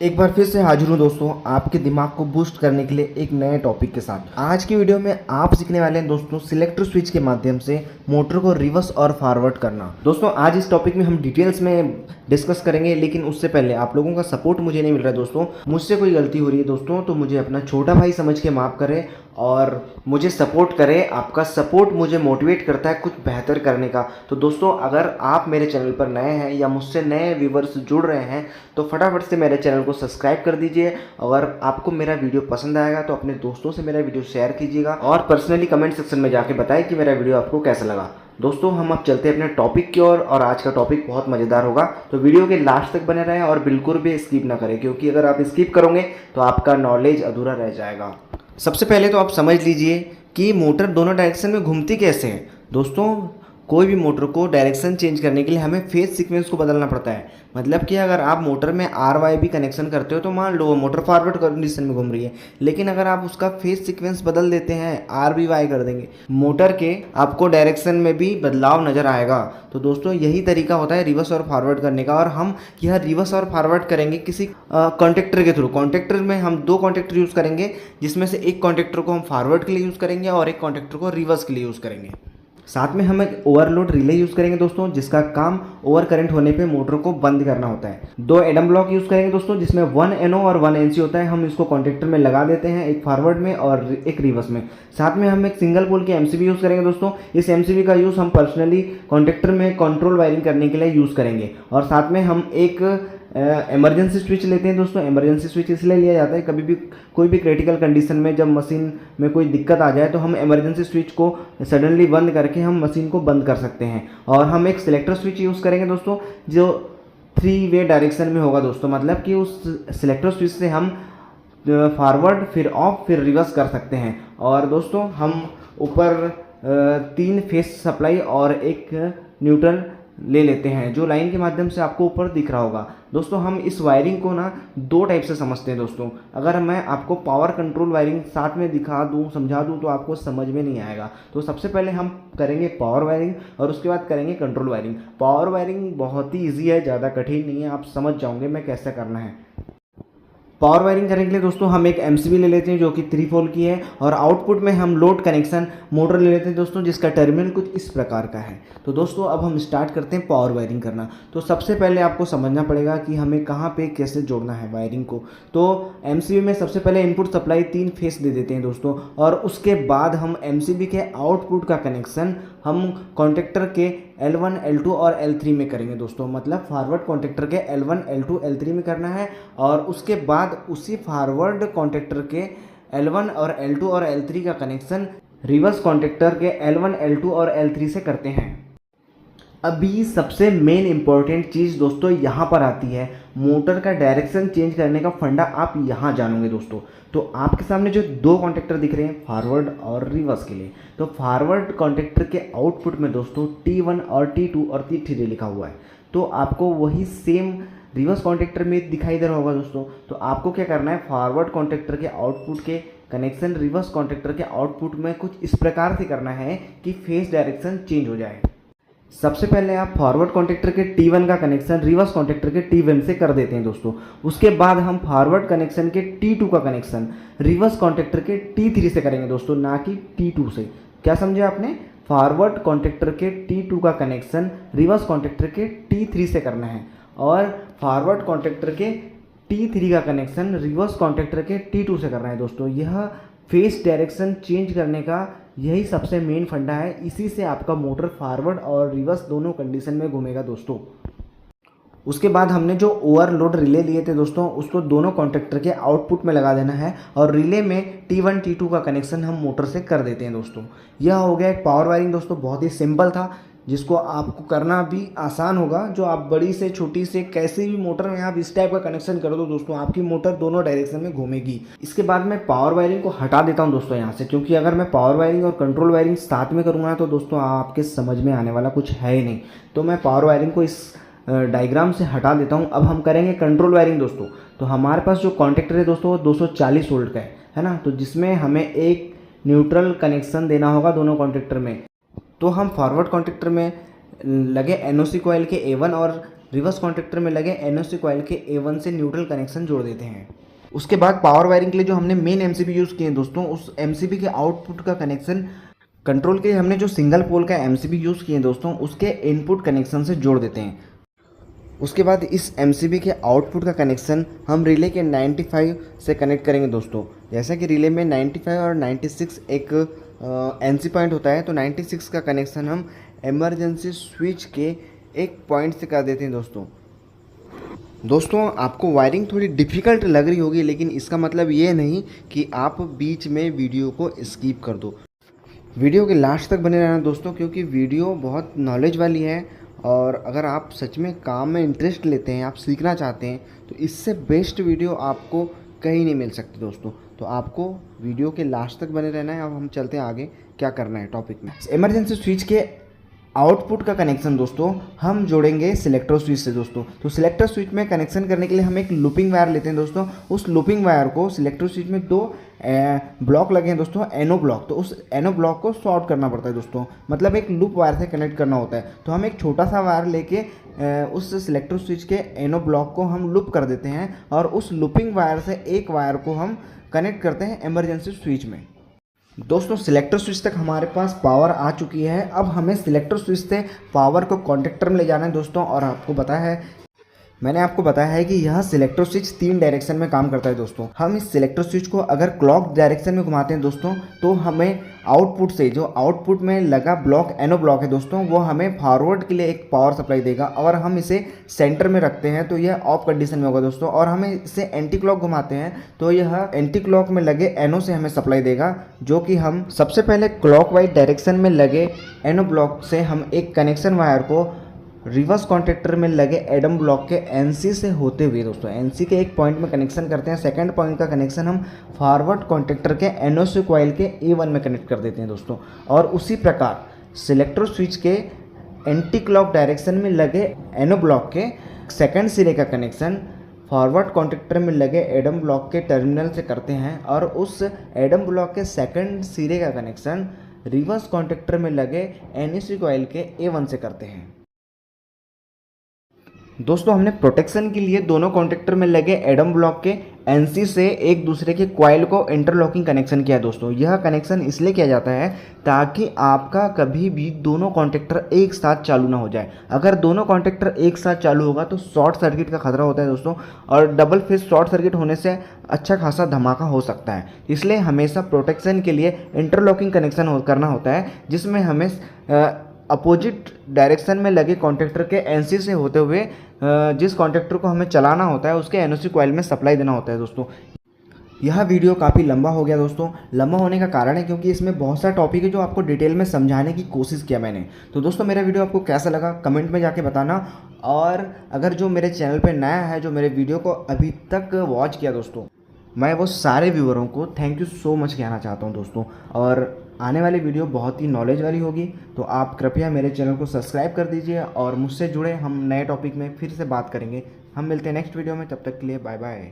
एक बार फिर से हाजिर हूँ दोस्तों, आपके दिमाग को बूस्ट करने के लिए एक नए टॉपिक के साथ। आज की वीडियो में आप सीखने वाले हैं दोस्तों सिलेक्टर स्विच के माध्यम से मोटर को रिवर्स और फॉरवर्ड करना। दोस्तों आज इस टॉपिक में हम डिटेल्स में डिस्कस करेंगे, लेकिन उससे पहले आप लोगों का सपोर्ट मुझे नहीं मिल रहा है दोस्तों। मुझसे कोई गलती हो रही है दोस्तों तो मुझे अपना छोटा भाई समझ के माफ़ करें और मुझे सपोर्ट करें। आपका सपोर्ट मुझे मोटिवेट करता है कुछ बेहतर करने का। तो दोस्तों अगर आप मेरे चैनल पर नए हैं या मुझसे नए व्यूवर्स जुड़ रहे हैं तो फटाफट से मेरे चैनल को सब्सक्राइब कर दीजिए। अगर आपको मेरा वीडियो पसंद आएगा तो अपने दोस्तों से मेरा वीडियो शेयर कीजिएगा और पर्सनली कमेंट सेक्शन में जाके बताएं कि मेरा वीडियो आपको कैसा लगा। दोस्तों हम अब चलते हैं अपने टॉपिक की ओर और आज का टॉपिक बहुत मज़ेदार होगा, तो वीडियो के लास्ट तक बने रहें और बिल्कुल भी स्किप ना करें, क्योंकि अगर आप स्किप करोगे तो आपका नॉलेज अधूरा रह जाएगा। सबसे पहले तो आप समझ लीजिए कि मोटर दोनों डायरेक्शन में घूमती कैसे है। दोस्तों कोई भी मोटर को डायरेक्शन चेंज करने के लिए हमें फेज सीक्वेंस को बदलना पड़ता है। मतलब कि अगर आप मोटर में आर वाई भी कनेक्शन करते हो तो मान लो मोटर फॉरवर्ड कंडीशन में घूम रही है, लेकिन अगर आप उसका फेज सीक्वेंस बदल देते हैं, आर बी वाई कर देंगे, मोटर के आपको डायरेक्शन में भी बदलाव नज़र आएगा। तो दोस्तों यही तरीका होता है रिवर्स और फॉरवर्ड करने का, और हम यह रिवर्स और फॉरवर्ड करेंगे किसी कॉन्टेक्टर के थ्रू। कॉन्टेक्टर में हम दो कॉन्टेक्टर यूज़ करेंगे, जिसमें से एक कॉन्टेक्टर को हम फॉरवर्ड के लिए यूज़ करेंगे और एक कॉन्टेक्टर को रिवर्स के लिए यूज़ करेंगे। साथ में हम एक ओवरलोड रिले यूज़ करेंगे दोस्तों, जिसका काम ओवर करंट होने पे मोटर को बंद करना होता है। दो एडम ब्लॉक यूज़ करेंगे दोस्तों, जिसमें 1 NO और 1 NC होता है। हम इसको कॉन्टेक्टर में लगा देते हैं, एक फॉरवर्ड में और एक रिवर्स में। साथ में हम एक सिंगल पोल की MCB यूज़ करेंगे दोस्तों। इस MCB का यूज़ हम पर्सनली कॉन्टेक्टर में कंट्रोल वायरिंग करने के लिए यूज़ करेंगे। और साथ में हम एक इमरजेंसी स्विच लेते हैं दोस्तों। इमरजेंसी स्विच इसलिए लिया जाता है कभी भी कोई भी क्रिटिकल कंडीशन में जब मशीन में कोई दिक्कत आ जाए तो हम इमरजेंसी स्विच को सडनली बंद करके हम मशीन को बंद कर सकते हैं। और हम एक सिलेक्टर स्विच यूज़ करेंगे दोस्तों, जो 3 वे डायरेक्शन में होगा दोस्तों। मतलब कि उस सिलेक्टर स्विच से हम फॉरवर्ड फिर ऑफ फिर रिवर्स कर सकते हैं। और दोस्तों हम ऊपर 3 फेस सप्लाई और एक न्यूट्रल ले लेते हैं, जो लाइन के माध्यम से आपको ऊपर दिख रहा होगा। दोस्तों हम इस वायरिंग को ना 2 टाइप से समझते हैं दोस्तों। अगर मैं आपको पावर कंट्रोल वायरिंग साथ में दिखा दूं, समझा दूं, तो आपको समझ में नहीं आएगा। तो सबसे पहले हम करेंगे पावर वायरिंग और उसके बाद करेंगे कंट्रोल वायरिंग। पावर वायरिंग बहुत ही ईजी है, ज़्यादा कठिन नहीं है, आप समझ जाओगे मैं कैसे करना है। पावर वायरिंग करने के लिए दोस्तों हम एक MCB ले लेते हैं जो कि 3 पोल की है, और आउटपुट में हम लोड कनेक्शन मोटर ले लेते हैं दोस्तों, जिसका टर्मिनल कुछ इस प्रकार का है। तो दोस्तों अब हम स्टार्ट करते हैं पावर वायरिंग करना। तो सबसे पहले आपको समझना पड़ेगा कि हमें कहाँ पे कैसे जोड़ना है वायरिंग को। तो MCB में सबसे पहले इनपुट सप्लाई 3 फेस दे देते हैं दोस्तों, और उसके बाद हम MCB के आउटपुट का कनेक्शन हम कॉन्टेक्टर के L1, L2 और L3 में करेंगे दोस्तों। मतलब फॉरवर्ड कॉन्टेक्टर के L1, L2, L3 में करना है, और उसके बाद उसी फॉरवर्ड कॉन्टेक्टर के L1 और L2 और L3 का कनेक्शन रिवर्स कॉन्टेक्टर के L1, L2 और L3 से करते हैं। अभी सबसे मेन इंपॉर्टेंट चीज़ दोस्तों यहाँ पर आती है, मोटर का डायरेक्शन चेंज करने का फंडा आप यहाँ जानोगे दोस्तों। तो आपके सामने जो 2 कॉन्टेक्टर दिख रहे हैं फॉरवर्ड और रिवर्स के लिए, तो फॉरवर्ड कॉन्टेक्टर के आउटपुट में दोस्तों T1 और T2 और T3 लिखा हुआ है। तो आपको वही सेम रिवर्स कॉन्टेक्टर में दिखाई दे रहा होगा दोस्तों। तो आपको क्या करना है, फॉरवर्ड कॉन्टेक्टर के आउटपुट के कनेक्शन रिवर्स कॉन्टेक्टर के आउटपुट में कुछ इस प्रकार से करना है कि फेस डायरेक्शन चेंज हो जाए। सबसे पहले आप फॉरवर्ड कॉन्टेक्टर के T1 का कनेक्शन रिवर्स कॉन्टेक्टर के T1 से कर देते हैं दोस्तों। उसके बाद हम फॉरवर्ड कनेक्शन के T2 का कनेक्शन रिवर्स कॉन्टेक्टर के T3 से करेंगे दोस्तों, ना कि T2 से। क्या समझे आपने? फॉरवर्ड कॉन्टेक्टर के T2 का कनेक्शन रिवर्स कॉन्टेक्टर के T3 से करना है, और फॉरवर्ड कॉन्टेक्टर के T3 का कनेक्शन रिवर्स कॉन्टेक्टर के T2 से करना है दोस्तों। यह फेस डायरेक्शन चेंज करने का यही सबसे मेन फंडा है। इसी से आपका मोटर फॉरवर्ड और रिवर्स दोनों कंडीशन में घूमेगा दोस्तों। उसके बाद हमने जो ओवरलोड रिले लिए थे दोस्तों, उसको दोनों कॉन्टेक्टर के आउटपुट में लगा देना है, और रिले में T1, T2 का कनेक्शन हम मोटर से कर देते हैं दोस्तों। यह हो गया एक पावर वायरिंग दोस्तों, बहुत ही सिंपल था, जिसको आपको करना भी आसान होगा। जो आप बड़ी से छोटी से कैसे भी मोटर में आप इस टाइप का कनेक्शन कर दो दोस्तों, आपकी मोटर दोनों डायरेक्शन में घूमेगी। इसके बाद मैं पावर वायरिंग को हटा देता हूं दोस्तों यहाँ से, क्योंकि अगर मैं पावर वायरिंग और कंट्रोल वायरिंग साथ में करूँगा तो दोस्तों आपके समझ में आने वाला कुछ है ही नहीं। तो मैं पावर वायरिंग को इस डायग्राम से हटा देता हूँ। अब हम करेंगे कंट्रोल वायरिंग दोस्तों। तो हमारे पास जो कॉन्टेक्टर है दोस्तों वो 240 वोल्ट का है ना, तो जिसमें हमें एक न्यूट्रल कनेक्शन देना होगा दोनों कॉन्टेक्टर में। तो हम फॉरवर्ड कॉन्टेक्टर में लगे NOC कॉइल के A1 और रिवर्स कॉन्टैक्टर में लगे NOC कॉइल के A1 से न्यूट्रल कनेक्शन जोड़ देते हैं। उसके बाद पावर वायरिंग के लिए जो हमने मेन MCB यूज़ किए हैं दोस्तों, उस MCB के आउटपुट का कनेक्शन कंट्रोल के लिए हमने जो सिंगल पोल का MCB यूज़ किए हैं दोस्तों, उसके इनपुट कनेक्शन से जोड़ देते हैं। उसके बाद इस MCB के आउटपुट का कनेक्शन हम रिले के 95 से कनेक्ट करेंगे दोस्तों। जैसा कि रिले में 95 और 96 एक NC पॉइंट होता है, तो 96 का कनेक्शन हम इमरजेंसी स्विच के एक पॉइंट से कर देते हैं दोस्तों आपको वायरिंग थोड़ी डिफ़िकल्ट लग रही होगी, लेकिन इसका मतलब ये नहीं कि आप बीच में वीडियो को स्किप कर दो। वीडियो के लास्ट तक बने रहना दोस्तों, क्योंकि वीडियो बहुत नॉलेज वाली है और अगर आप सच में काम में इंटरेस्ट लेते हैं, आप सीखना चाहते हैं, तो इससे बेस्ट वीडियो आपको कहीं नहीं मिल सकती दोस्तों। तो आपको वीडियो के लास्ट तक बने रहना है। अब हम चलते हैं आगे क्या करना है टॉपिक में। इमरजेंसी स्विच के आउटपुट का कनेक्शन दोस्तों हम जोड़ेंगे सिलेक्टर स्विच से दोस्तों। तो सिलेक्टर स्विच में कनेक्शन करने के लिए हम एक लूपिंग वायर लेते हैं दोस्तों। उस लूपिंग वायर को सिलेक्टर स्विच में दो ब्लॉक लगे हैं दोस्तों, NO ब्लॉक, तो उस NO ब्लॉक को शॉर्ट करना पड़ता है दोस्तों, मतलब एक लूप वायर से कनेक्ट करना होता है। तो हम एक छोटा सा वायर लेके उस सिलेक्टर स्विच के NO ब्लॉक को हम लूप कर देते हैं और उस लूपिंग वायर से एक वायर को हम कनेक्ट करते हैं इमरजेंसी स्विच में। दोस्तों सिलेक्टर स्विच तक हमारे पास पावर आ चुकी है। अब हमें सिलेक्टर स्विच से पावर को कॉन्टेक्टर में ले जाना है दोस्तों। और मैंने आपको बताया है कि यह सिलेक्टर स्विच 3 डायरेक्शन में काम करता है दोस्तों। हम इस सिलेक्टर स्विच को अगर क्लॉक डायरेक्शन में घुमाते हैं दोस्तों, तो हमें आउटपुट से जो आउटपुट में लगा ब्लॉक NO ब्लॉक है दोस्तों, वो हमें फॉरवर्ड के लिए एक पावर सप्लाई देगा। और हम इसे सेंटर में रखते हैं तो यह ऑफ कंडीशन में होगा दोस्तों। और हमें इसे एंटी क्लॉक घुमाते हैं तो यह एंटी क्लॉक में लगे NO से हमें सप्लाई देगा, जो कि हम सबसे पहले क्लॉक वाइज डायरेक्शन में लगे NO ब्लॉक से हम एक कनेक्शन वायर को रिवर्स कॉन्टैक्टर में लगे एडम ब्लॉक के NC से होते हुए दोस्तों NC के एक पॉइंट में कनेक्शन करते हैं। सेकंड पॉइंट का कनेक्शन हम फॉरवर्ड कॉन्टैक्टर के NOC कॉइल के A1 में कनेक्ट कर देते हैं दोस्तों। और उसी प्रकार सिलेक्टर स्विच के एंटी क्लॉक डायरेक्शन में लगे NO ब्लॉक के सेकंड सिरे का कनेक्शन फॉरवर्ड कॉन्टैक्टर में लगे एडम ब्लॉक के टर्मिनल से करते हैं। और उस एडम ब्लॉक के सेकंड सिरे का कनेक्शन रिवर्स कॉन्टैक्टर में लगे NOC कॉइल के A1 से करते हैं। दोस्तों हमने प्रोटेक्शन के लिए दोनों कॉन्टैक्टर में लगे एडम ब्लॉक के NC से एक दूसरे के कॉइल को इंटरलॉकिंग कनेक्शन किया दोस्तों। यह कनेक्शन इसलिए किया जाता है ताकि आपका कभी भी दोनों कॉन्टैक्टर एक साथ चालू ना हो जाए। अगर दोनों कॉन्टैक्टर एक साथ चालू होगा तो शॉर्ट सर्किट का खतरा होता है दोस्तों, और डबल फेज शॉर्ट सर्किट होने से अच्छा खासा धमाका हो सकता है। इसलिए हमेशा प्रोटेक्शन के लिए इंटरलॉकिंग कनेक्शन करना होता है, जिसमें हमें अपोजिट डायरेक्शन में लगे कॉन्टैक्टर के NC से होते हुए जिस कॉन्टैक्टर को हमें चलाना होता है उसके NOC कॉइल में सप्लाई देना होता है दोस्तों। यह वीडियो काफ़ी लंबा हो गया दोस्तों। लंबा होने का कारण है क्योंकि इसमें बहुत सारा टॉपिक है जो आपको डिटेल में समझाने की कोशिश किया मैंने। तो दोस्तों मेरा वीडियो आपको कैसा लगा कमेंट में जाके बताना। और अगर जो मेरे चैनल पर नया है, जो मेरे वीडियो को अभी तक वॉच किया दोस्तों, मैं वो सारे व्यूअरों को थैंक यू सो मच कहना चाहता हूँ दोस्तों। और आने वाली वीडियो बहुत ही नॉलेज वाली होगी, तो आप कृपया मेरे चैनल को सब्सक्राइब कर दीजिए और मुझसे जुड़े हम नए टॉपिक में फिर से बात करेंगे। हम मिलते हैं नेक्स्ट वीडियो में, तब तक के लिए बाय बाय।